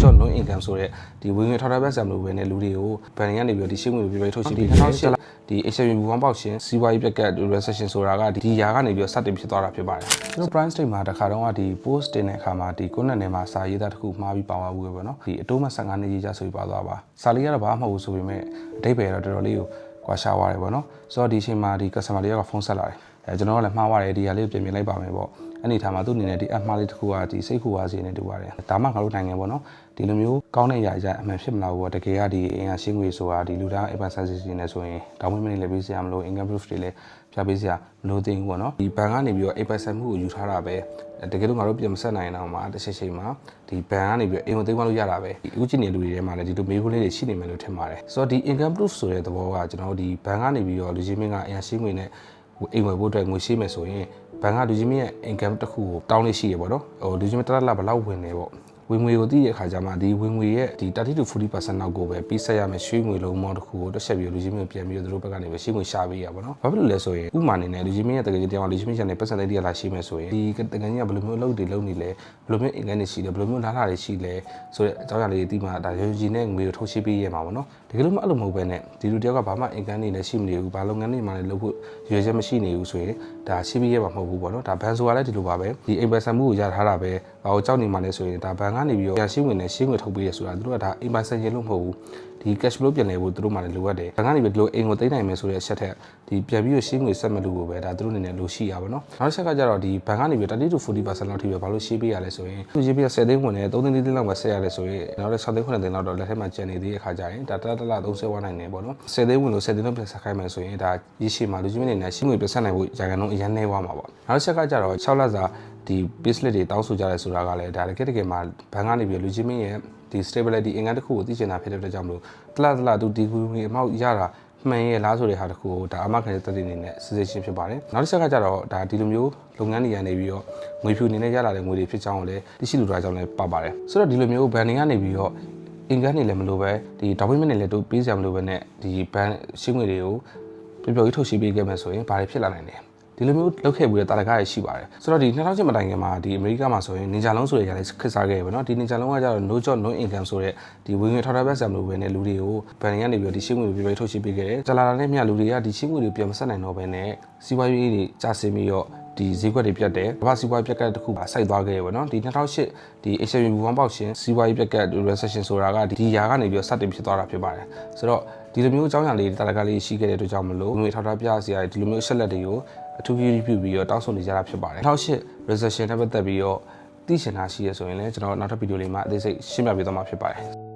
job no income ဆိုတဲ့ဒီဝင်ငွေထောက်ထားပတ်စံလို့ပဲနဲ့လူတွေကိုဘဏ်ကနေပြီးတော့ဒီရှင်းငွေပြပြထုတ်ရှင်းပြီး2008ဒီ HMB ဘူပေါင်းပေါက်ရှင်စီးပွားရေးပြက်ကတ် recession ဆိုတာကဒီຢာကနေပြီးတော့စတင်ဖြစ်သွားတာဖြစ်ပါတယ်ကျွန်တော် prime state မှာတစ်ခါတော့ဒီ post တင်တဲ့အခါမှာဒီကိုနက်နယ်မှာစာရေးသားတစ်ခုမှားပြီးပါသွားဘူးပဲเนาะဒီအတိုးမ15နှစ်ရေးကြဆိုပြီးပါသွားပါစာလေးကတော့ဘာမှမဟုတ်ဘူးဆိုပေမဲ့အတိတ်ပဲတော့တော်တော်လေးကိုကွာရှားသွားတယ်ပေါ့နော်ဆိုတော့ဒီအချိန်မှာဒီ customer တွေကဖုန်းဆက်လာတယ်ကျွန်တော်ကလည်းမှားသွားတယ်ဒီဟာလေးကိုပြင်လိုက်ပါမယ်ပေါ့အဲ့ဒီထားမှာသူ့အနေနဲ့ဒီ app မှားလေးတစ်ခုကဒီစိတ်ခုပါစေနေတူပါတယ်ဒါမှငါတို့နိုင်ငံပေါ့နော်ဒီလိုမျိုးကောင်းတဲ့ຢာအမှန်ဖြစ်မလာဘူးပေါ့တကယ်ကဒီအင်အားရှင်းငွေဆိုတာဒီလူသား advantage နေဆိုရင်တောင်းမင်းလည်းပေးစရာမလို income proof တွေလည်းပြပေးစရာမလိုသေးဘူးပေါ့နော်ဒီဘဏ်ကနေပြီးတော့ advantage မှုကိုယူထားတာပဲတကယ်လို့ငါတို့ပြန်မဆက်နိုင်အောင်မှာတစ်ချိန်မှာဒီဘဏ်ကနေပြီးတော့အိမ်ဝင်သိမ်းသွားလို့ရတာပဲဒီအခုကြည့်နေလူတွေထဲမှာလည်းဒီလိုမေးခွန်းလေးတွေရှိနေမယ်လို့ထင်ပါတယ်ဆိုတော့ဒီ income proof ဆိုတဲ့သဘောကကျွန်တော်ဒီဘဏ်ကနေပြီးတော့လူချင်းမင်းကအင်အားရှင်းငွေနဲ့အိမ်ဝယ်ဖို့အတွက်ငွေရှိမယ်ဆိုရင်ဘဏ်ကလူချင်းမင်းရဲ့ income တစ်ခုကိုတောင်းလို့ရှိရပေါ့နော်ဟိုလူချင်းမင်းတစ်လဘယ်လောက်ဝင်နေပေါ့ဝင်ငွေကိုသိတဲ့အခါကျမှဒီဝင်ငွေရဲ့ဒီ30 to 40% လောက်ကိုပဲပြီးဆက်ရမယ်ရွှေငွေလုံးမောင်းတစ်ခုကိုတစ်ချက်ပြီးလူချင်းမင်းပြန်ပြီးတော့သူတို့ဘက်ကနေပဲရွှေငွေရှာပေးရပါတော့ဘာဖြစ်လို့လဲဆိုရင်ဥမာအနေနဲ့လူချင်းမင်းရဲ့တကယ်တရားလူချင်းမင်းချန်တဲ့ပတ်စံလေးလာရှိမယ်ဆိုရင်ဒီတကယ်ကြီးကဘယ်လိုမျိုးအလုပ်တွေလုပ်နေလဲဘယ်လိုမျိုး income တွေရှိလဲဘယ်လိုမျိုးလားလာတွေရှိလဲဆိုတဲ့အကြောင်းအရာလေးတွေဒီမှာဒါရုံကြီးနဲ့ငွေကိုထုတ်ရှင်းပေးရမှာပေါ့နော်တကယ်လို့မအဲ့လိုမဟုတ်ပဲနဲ့ဒီလူတယောက်ကဘာမှ income တွေလည်းရှိမနေဘူးဘာလုပ်ငန်းတွေမှလည်းလုပ်ဖို့ရွေးချက်မရှိနေဘူးဆိုရင်ဒါရှင်းပေးရမှာမဟုတ်ဘူးပေါ့နော်ဒါဘန်ဆိုတာလည်းဒီလိုပါပဲဒီ investment မှုကိုရထားတာပဲဘာကိုကြောက်နေမှလဲဆိုရင်ဒါဘန်ကနေပြီးတော့ရှင်းဝင်နဲ့ရှင်းငွေထုတ်ပေးရဆိုတာသူတို့ကဒါ investment ရင်လို့မဟုတ်ဘူးဒီ cash flow ပြန်လဲဖို့သူတို့မှလည်းလိုအပ်တယ်ဘန်ကနေပြီးဒီလိုအိမ်ကိုသိမ်းနိုင်မယ်ဆိုတဲ့အချက်ထက်ဒီပြန်ပြီးတော့ရှင်းငွေဆက်မဲ့လူကိုပဲဒါသူတို့အနေနဲ့လိုရှိရပါတော့နောက်တစ်ချက်ကကျတော့ဒီဘန်ကနေပြီး30 to 40% လောက်ထိပဲဘာလို့ရှင်းပေးရလဲဆိုရင်သူရှင်းပေး10သိန်းဝင်တယ်3သိန်း4သိန်းလောက်ပဲဆက်ရလဲဆိုရင်နောက်လည်း6သိန်း9သိန်းလောက်တော့လက်ထက်မှာကျန်နေသေးတဲ့အခါကျရင်ဒါတလ30ဝနိုင်နေပေါ့နော်10သိန်းဝင်လို့10သိန်းလောက်ပြန်ဆက်ခိုင်းမယ်ဆိုရင်ဒါရရှိမှာလူချင်းအနေနဲ့ရှင်းငွေပြန်ဆက်နိုင်ဖို့ရာခိုင်နှုန်းအရင်နေသွားမှာပေါ့နောက်တစ်ချက်ကကျတော့6လစာဒီ business တွေတောင်းဆိုကြရဲဆိုတာကလည်းဒါတကယ်မှာဘန်ကနေပြီးလူချင်းရဲ့ဒီ stability အင်္ဂါတစ်ခုကိုသိချင်တာဖြစ်တဲ့အတွက်ကြောင့်မလို့တလသူဒီကူငွေအမောက်ရတာမှန်ရဲ့လားဆိုတဲ့ဟာတစ်ခုကိုဒါအမခံတဲ့တတိအနေနဲ့စစ်စစ်ရှင်းဖြစ်ပါတယ်နောက်တစ်ချက်ကကျတော့ဒါဒီလိုမျိုးလုပ်ငန်းတွေရနေပြီးတော့ငွေဖြူအနေနဲ့ရလာတဲ့ငွေတွေဖြစ်ကြောင်းကိုလည်းသိရှိလူသားကြောင့်လည်းပါပါတယ်ဆိုတော့ဒီလိုမျိုးဘန်နေကနေပြီးတော့အင်္ဂါနေလည်းမလိုပဲဒီဒေါ်ပင်းမနေလည်းတို့ပေးစရာမလိုပဲနဲ့ဒီဘန်ရှင်းငွေတွေကိုပြပြကြီးထုတ်ရှင်းပေးခဲ့မယ်ဆိုရင်ဘာတွေဖြစ်လာနိုင်လဲဒီလိုမျိုးလုပ်ခဲ့ပြီးတော့တာလကားရရှိပါတယ်ဆိုတော့ဒီ2000မတိုင်ခင်မှာဒီအမေရိကမှာဆိုရင်နင်ဂျာလုံးဆိုတဲ့ຢာလေးခက်စားခဲ့ရပါတော့ဒီနင်ဂျာလုံးကကျတော့ no job no income ဆိုတဲ့ဒီဝင်ငွေထောက်ထားပတ်စံလို့ပဲနဲ့လူတွေကိုဘဏ်ကနေပြီးတော့ဒီရှင်းငွေပြပြထုတ်ရှင်းပေးခဲ့တယ်ကြာလာတာနဲ့မြလူတွေကဒီရှင်းငွေတွေပြန်မဆက်နိုင်တော့ဘဲနဲ့စီးပွားရေးတွေကြာဆင်းပြီးတော့ဒီဈေးကွက်တွေပြတ်တယ်။ဘာစီးပွားရေးပြက်ကတ်တစ်ခုပါစိုက်သွားခဲ့ရပါတော့။ဒီ2008ဒီ HMB ဘူပေါင်းပေါက်ရှင်စီးပွားရေးပြက်ကတ် recession ဆိုတာကဒီຢာကနေပြီးတော့စတင်ဖြစ်သွားတာဖြစ်ပါတယ်။ဆိုတော့ဒီလိုမျိုးအကြောင်းအရာလေးတာလကလေးရှိခဲ့တဲ့အတွက်ကြောင့်မလို့ငွေထောက်ထားပြစရာဒီလိုမျိုးအချက်လက်တွေကိုအထူးပြုပြီးတော့တောင်းဆိုနေကြတာဖြစ်ပါတယ်2008 recession နဲ့ပတ်သက်ပြီးတော့သိချင်တာရှိရဆိုရင်လည်းကျွန်တော်နောက်ထပ်ဗီဒီယိုလေးမှာအသေးစိတ်ရှင်းပြပေးသွားမှာဖြစ်ပါတယ်